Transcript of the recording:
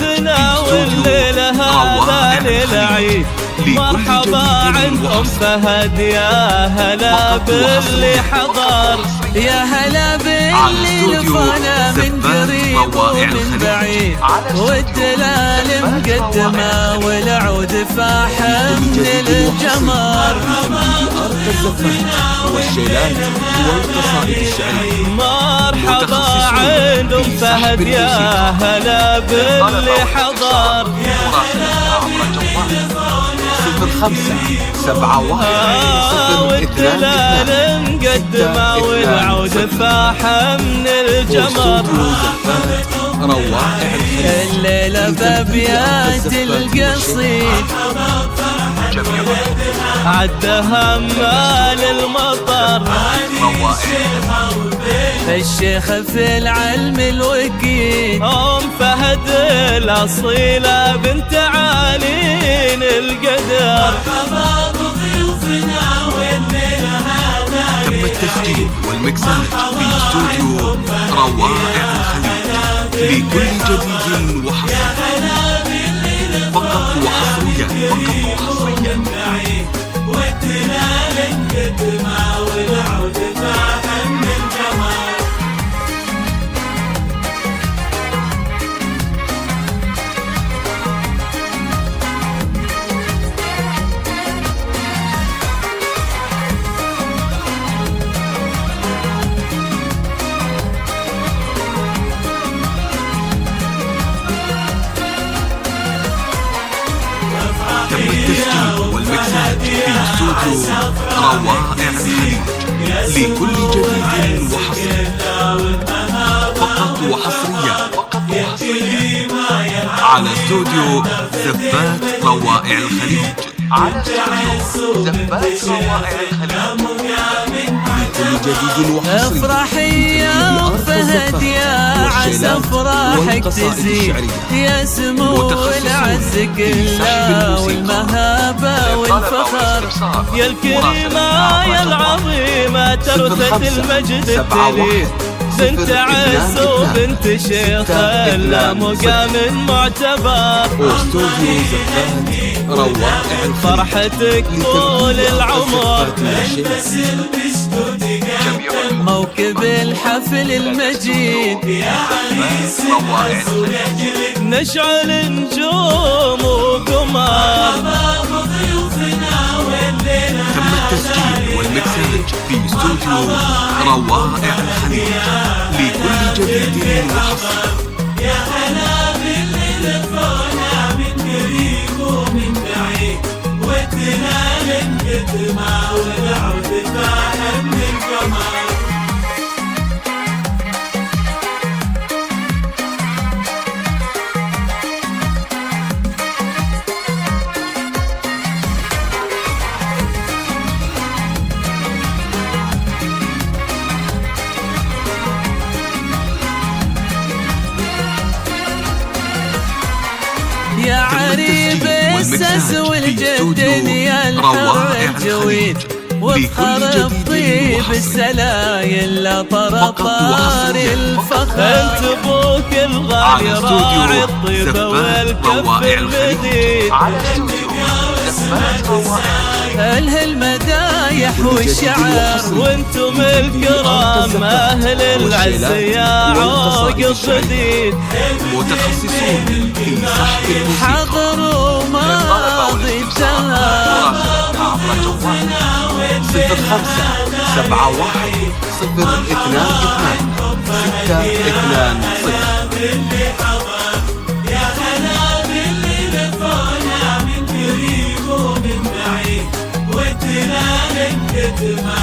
يوزنا والليلة هذا للعيد. مرحبا عند أم فهد يا هلا باللي حضر، يا هلا باللي لفانا من قريب ومن بعيد، والدلال مقدمة والعود فاحم من الجمر. والشيلات والقصائد الشعرية. مرحبا عند أم فهد يا هلا باللي حضر، 0571 والدلال مقدمة والعود فاحم من الجمر. الليلة بأبيات القصيد عدها مال المطر، الشيخ في العلم الوكيل أم فهد الأصيلة بنت عالين القدر. تم التسجيل والمكساج في استوديو روائع الخليج لكل جديد وحصري، فقط وحصريا، فقط وحصريا. والدلال مقدمة والعود فاحم من الجمر. تم التسجيل والمكساج في استوديو روائع الخليج لكل جديد وحصري، فقط وحصريا، فقط وحصريا. على استوديو زفات روائع الخليج، على استوديو زفات روائع الخليج لكل جديد وحصري. افرحي يا فهد يا عسى افراحك تزيد، يا سمو العز كله والمهابة والفخر، يا الكريمة يا العظيمة ترثة المجد التليد، بنت عز وبنت شيخ لا مقام معتبر. واستوديو زفات روائع الخليج فرحتك طول العمر، موكب الحفل المجيد، نشعل نجوم وقمر. تم التسجيل والمكساج في استوديو روائع الخليج لكل جديد وحصري. يا هلا باللي لفونا من قريب ومن بعيد، والدلال مقدمة والعود فاحم من الجمر. يا عريب السس والجد يا الحر الجويد، وافخر بطيب السلايل طرطار الفخر. انت ابوك الغالي راعي الطيبة والكف المديد، اله المدايح والشعر، وانتم الكرام اهل العز يا عوق الصديد. متخصصون في سحب الموسيقى، حضر وماضي الدهر. 0571 022 620. يا هلا باللي لفونا من قريب ومن بعيد، والدلال مقدمة